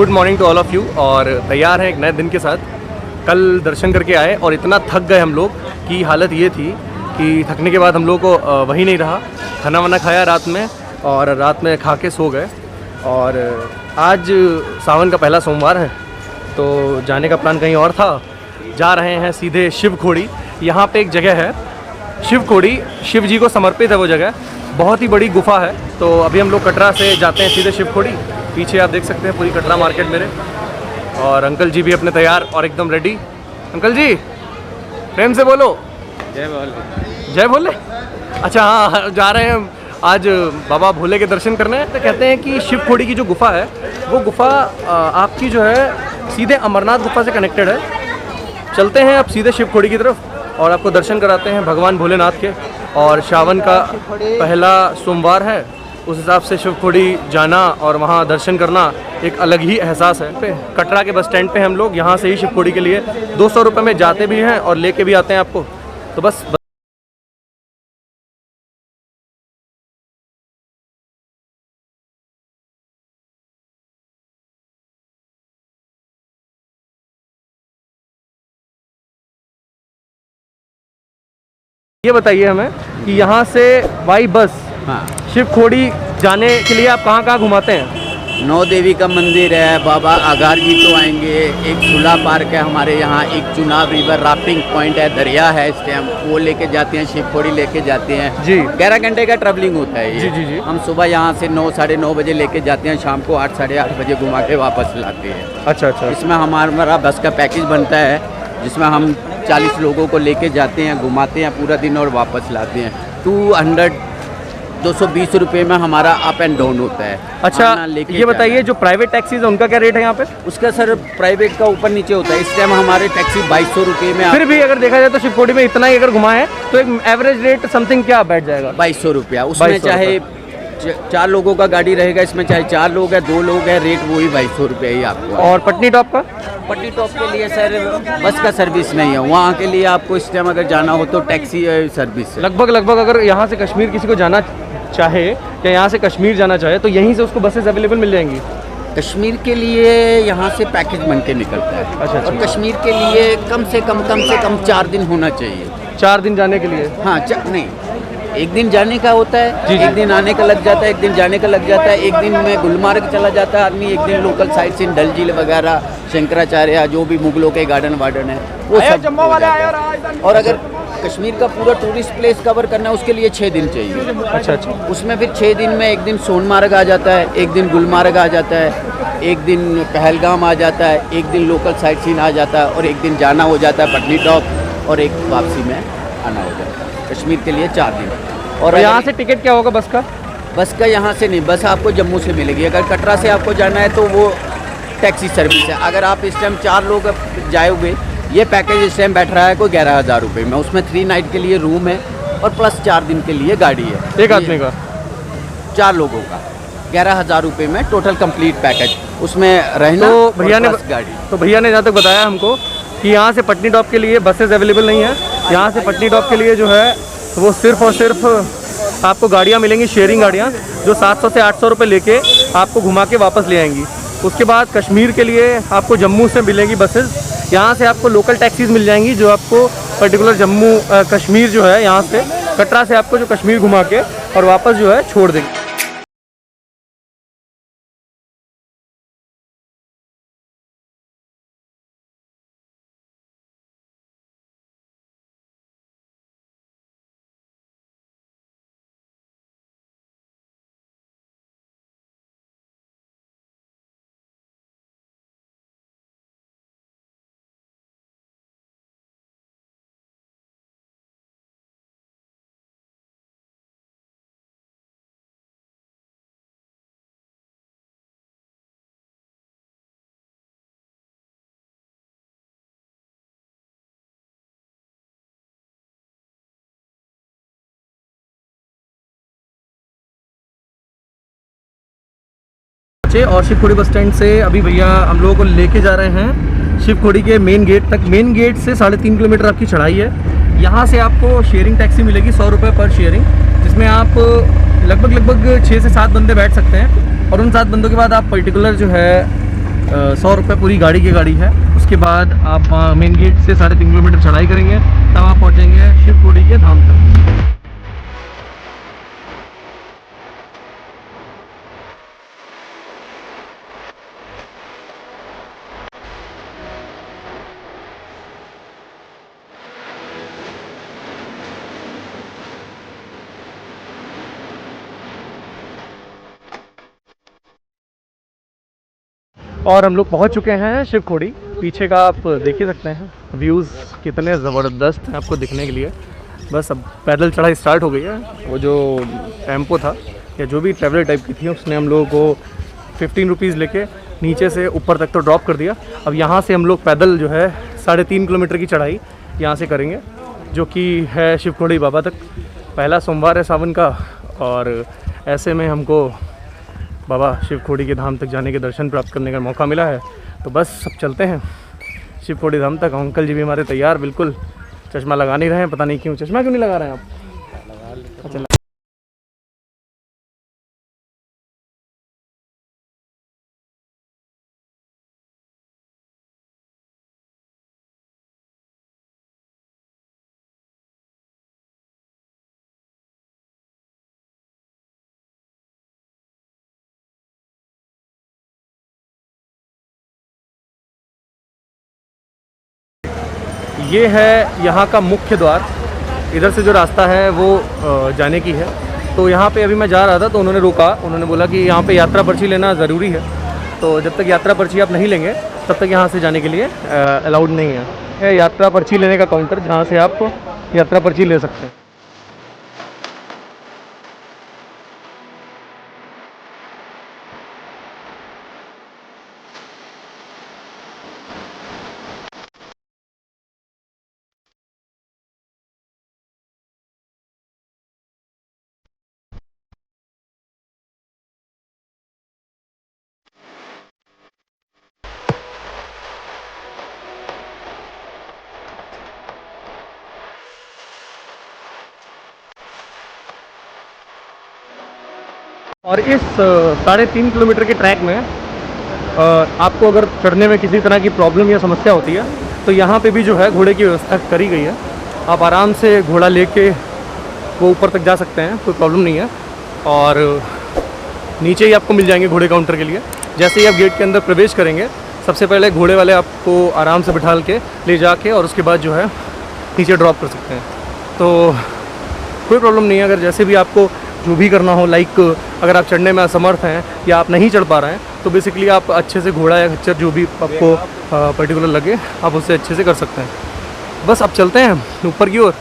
Good morning to all of you. और तैयार हैं एक नए दिन के साथ। कल दर्शन करके आए और इतना थक गए हम लोग कि हालत ये थी कि थकने के बाद हम लोग को वही नहीं रहा। खाना वाना खाया रात में और रात में खा के सो गए। और आज सावन का पहला सोमवार है तो जाने का प्लान कहीं और था। जा रहे हैं सीधे शिवखोड़ी। यहाँ पे एक जगह है शिवखोड़ी, शिव जी को समर्पित है वो जगह। बहुत ही बड़ी गुफा है। तो अभी हम लोग कटरा से जाते हैं सीधे शिवखोड़ी। पीछे आप देख सकते हैं पूरी कटरा मार्केट मेरे। और अंकल जी भी अपने तैयार और एकदम रेडी। अंकल जी प्रेम से बोलो जय भोले। जय भोले। अच्छा हाँ, जा रहे हैं आज बाबा भोले के दर्शन करने। तो कहते हैं कि शिवखोड़ी की जो गुफा है वो गुफा आपकी जो है सीधे अमरनाथ गुफा से कनेक्टेड है। चलते हैं अब सीधे शिवखोड़ी की तरफ और आपको दर्शन कराते हैं भगवान भोलेनाथ के। और सावन का पहला सोमवार है, उस हिसाब से शिवखोड़ी जाना और वहाँ दर्शन करना एक अलग ही एहसास है। कटरा के बस स्टैंड पे हम लोग यहाँ से ही शिवखोड़ी के लिए 200 रुपये में जाते भी हैं और लेके भी आते हैं आपको। तो बस ये बताइए हमें कि यहाँ से बाई बस शिवखोड़ी जाने के लिए आप कहाँ कहाँ घुमाते हैं? नौ देवी का मंदिर है, बाबा आगार जी तो आएंगे, एक झूला पार्क है हमारे यहाँ, एक चुनाव रिवर राफ्टिंग पॉइंट है, दरिया है इस टाइम, वो लेके जाते हैं, शिवखोड़ी लेके जाते हैं जी। 11 घंटे का ट्रैवलिंग होता है ये। जी। हम सुबह यहाँ से 9 साढ़े 9 बजे लेके जाते हैं, शाम को 8 साढ़े 8 बजे घुमा के वापस लाते हैं। अच्छा। इसमें हमारा बस का पैकेज बनता है जिसमें हम 40 लोगों को लेके जाते हैं, घुमाते हैं पूरा दिन और वापस लाते हैं। 220 रुपये में हमारा अप एंड डाउन होता है। अच्छा ये बताइए जो प्राइवेट टैक्सीज है उनका क्या रेट है यहाँ पे? उसका सर प्राइवेट का ऊपर नीचे होता है। इस टाइम हमारे टैक्सी 2200 रुपये में। फिर भी अगर देखा जाए तो शिवखोड़ी में इतना ही अगर घुमाएं तो एक एवरेज रेट समथिंग क्या बैठ जाएगा? 2200 रुपया। उसमें चाहे 4 लोगों का गाड़ी रहेगा, इसमें चाहे 4 लोग है 2 लोग है, रेट वही 2200 रुपये ही आपको। और पटनी टॉप का? पटनी टॉप के लिए सर बस का सर्विस नहीं है, वहाँ के लिए आपको इस टाइम अगर जाना हो तो टैक्सी सर्विस है। लगभग अगर यहाँ से कश्मीर किसी को जाना चाहे या यहाँ से कश्मीर जाना चाहे तो यहीं से उसको बसेस अवेलेबल मिल जाएंगी? कश्मीर के लिए यहाँ से पैकेज बन के निकलता है। अच्छा। और कश्मीर के लिए कम से कम 4 दिन होना चाहिए। 4 दिन जाने के लिए? हाँ नहीं, एक दिन जाने का होता है, एक दिन आने का लग जाता है, एक दिन जाने का लग जाता है, एक दिन में गुलमार्ग चला जाता है आदमी, एक दिन लोकल साइट सीन डल झील वगैरह, शंकराचार्य, जो भी मुगलों के गार्डन वार्डन है वो सब हो जाता है। और अगर कश्मीर का पूरा टूरिस्ट प्लेस कवर करना है उसके लिए 6 दिन चाहिए। अच्छा। उसमें फिर 6 दिन में एक दिन सोनमार्ग आ जाता है, एक दिन गुलमार्ग आ जाता है, एक दिन पहलगाम आ जाता है, एक दिन लोकल साइट सीन आ जाता है और एक दिन जाना हो जाता है पटनी टॉप और एक वापसी में आना हो जाता है। कश्मीर के लिए 4 दिन। और यहाँ से टिकट क्या होगा बस का? बस का यहाँ से नहीं, बस आपको जम्मू से मिलेगी। अगर कटरा से आपको जाना है तो वो टैक्सी सर्विस है। अगर आप इस टाइम 4 लोग जाओगे, ये पैकेज इस टाइम बैठ रहा है कोई 11,000 रुपये में। उसमें 3 नाइट के लिए रूम है और प्लस 4 दिन के लिए गाड़ी है। एक आदमी का? 4 लोगों का 11,000 रुपये में टोटल कंप्लीट पैकेज। उसमें रहना तो भैया ने गाड़ी। तो भैया ने जहाँ तक बताया हमको कि यहाँ से पटनी टॉप के लिए बसेस अवेलेबल नहीं है। यहाँ से पटनी टॉप के लिए जो है वो सिर्फ और सिर्फ आपको गाड़ियाँ मिलेंगी, शेयरिंग गाड़ियाँ, जो 700 से 800 रुपये लेके आपको घुमा के वापस ले आएंगी। उसके बाद कश्मीर के लिए आपको जम्मू से मिलेंगी बसेस। यहाँ से आपको लोकल टैक्सीज मिल जाएंगी जो आपको पर्टिकुलर जम्मू कश्मीर जो है यहाँ से कटरा से आपको जो कश्मीर घुमा के और वापस जो है छोड़ देंगे। और शिवखोड़ी बस स्टैंड से अभी भैया हम लोगों को लेके जा रहे हैं शिवखोड़ी के मेन गेट तक। मेन गेट से 3.5 किलोमीटर आपकी चढ़ाई है। यहाँ से आपको शेयरिंग टैक्सी मिलेगी 100 रुपये पर शेयरिंग, जिसमें आप लगभग 6 से 7 बंदे बैठ सकते हैं। और उन 7 बंदों के बाद आप पर्टिकुलर जो है 100 रुपये पूरी गाड़ी की गाड़ी है। उसके बाद आप मेन गेट से 3.5 किलोमीटर चढ़ाई करेंगे, तब आप पहुँचेंगे शिवखोड़ी के धाम तक। और हम लोग पहुंच चुके हैं शिवखोड़ी। पीछे का आप देख ही सकते हैं, व्यूज़ कितने ज़बरदस्त हैं आपको दिखने के लिए। बस अब पैदल चढ़ाई स्टार्ट हो गई है। वो जो टेम्पो था या जो भी ट्रैवलर टाइप की थी, उसने हम लोगों को 15 रुपीज़ लेके नीचे से ऊपर तक तो ड्रॉप कर दिया। अब यहाँ से हम लोग पैदल जो है 3.5 किलोमीटर की चढ़ाई यहाँ से करेंगे, जो कि है शिवखोड़ी बाबा तक। पहला सोमवार है सावन का, और ऐसे में हमको बाबा शिवखोड़ी के धाम तक जाने के दर्शन प्राप्त करने का मौका मिला है। तो बस अब चलते हैं शिवखोड़ी धाम तक। अंकल जी भी हमारे तैयार, बिल्कुल चश्मा लगा नहीं रहे हैं, पता नहीं क्यों। चश्मा क्यों नहीं लगा रहे हैं आप? अच्छा। ये है यहाँ का मुख्य द्वार। इधर से जो रास्ता है वो जाने की है। तो यहाँ पे अभी मैं जा रहा था तो उन्होंने रोका, उन्होंने बोला कि यहाँ पे यात्रा पर्ची लेना ज़रूरी है। तो जब तक यात्रा पर्ची आप नहीं लेंगे तब तक यहाँ से जाने के लिए अलाउड नहीं है। है यात्रा पर्ची लेने का काउंटर, जहाँ से आप यात्रा पर्ची ले सकते हैं। और इस 3.5 किलोमीटर के ट्रैक में आपको अगर चढ़ने में किसी तरह की प्रॉब्लम या समस्या होती है तो यहाँ पे भी जो है घोड़े की व्यवस्था करी गई है। आप आराम से घोड़ा लेके वो ऊपर तक जा सकते हैं, कोई प्रॉब्लम नहीं है। और नीचे ही आपको मिल जाएंगे घोड़े काउंटर के लिए। जैसे ही आप गेट के अंदर प्रवेश करेंगे, सबसे पहले घोड़े वाले आपको आराम से बिठा के ले जाके और उसके बाद जो है नीचे ड्रॉप कर सकते हैं। तो कोई प्रॉब्लम नहीं है। अगर जैसे भी आपको जो भी करना हो, लाइक अगर आप चढ़ने में असमर्थ हैं या आप नहीं चढ़ पा रहे हैं, तो बेसिकली आप अच्छे से घोड़ा या खच्चर जो भी आपको पर्टिकुलर लगे आप उससे अच्छे से कर सकते हैं। बस अब चलते हैं ऊपर की ओर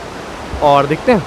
और देखते हैं।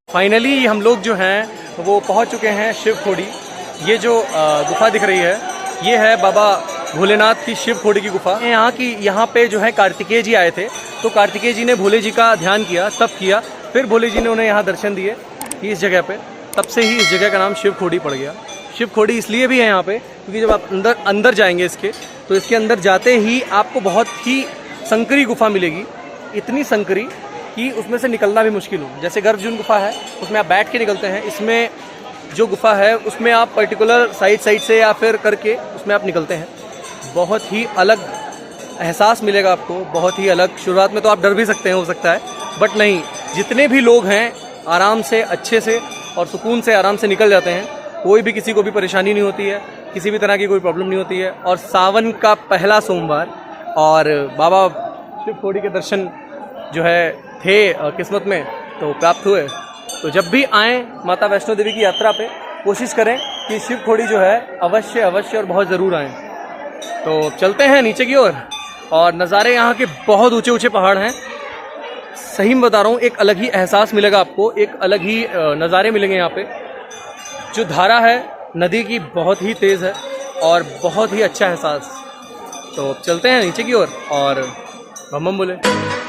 फाइनली हम लोग जो हैं वो पहुंच चुके हैं शिवखोड़ी। ये जो गुफा दिख रही है ये है बाबा भोलेनाथ की शिवखोड़ी की गुफा। यहाँ पे जो है कार्तिकेय जी आए थे, तो कार्तिकेय जी ने भोले जी का ध्यान किया, तप किया, फिर भोले जी ने उन्हें यहाँ दर्शन दिए कि इस जगह पे, तब से ही इस जगह का नाम शिव खोड़ी पड़ गया। शिव खोड़ी इसलिए भी है यहाँ पे क्योंकि जब आप अंदर जाएंगे इसके, तो इसके अंदर जाते ही आपको बहुत ही संकरी गुफा मिलेगी, इतनी संकरी कि उसमें से निकलना भी मुश्किल हो। जैसे गर्भजून गुफा है उसमें आप बैठ के निकलते हैं, इसमें जो गुफा है उसमें आप पर्टिकुलर साइड से या फिर करके उसमें आप निकलते हैं। बहुत ही अलग एहसास मिलेगा आपको, बहुत ही अलग। शुरुआत में तो आप डर भी सकते हैं, हो सकता है, बट नहीं, जितने भी लोग हैं आराम से, अच्छे से और सुकून से आराम से निकल जाते हैं। कोई भी किसी को भी परेशानी नहीं होती है, किसी भी तरह की कोई प्रॉब्लम नहीं होती है। और सावन का पहला सोमवार और बाबा शिव खोड़ी के दर्शन जो है थे किस्मत में तो प्राप्त हुए। तो जब भी आएँ माता वैष्णो देवी की यात्रा पे, कोशिश करें कि शिव खोड़ी जो है अवश्य और बहुत ज़रूर आएँ। तो चलते हैं नीचे की ओर और नज़ारे यहाँ के बहुत ऊंचे पहाड़ हैं। सही में बता रहा हूँ, एक अलग ही एहसास मिलेगा आपको, एक अलग ही नज़ारे मिलेंगे यहाँ पे। जो धारा है नदी की बहुत ही तेज़ है और बहुत ही अच्छा एहसास। तो चलते हैं नीचे की ओर और बम बम बोले।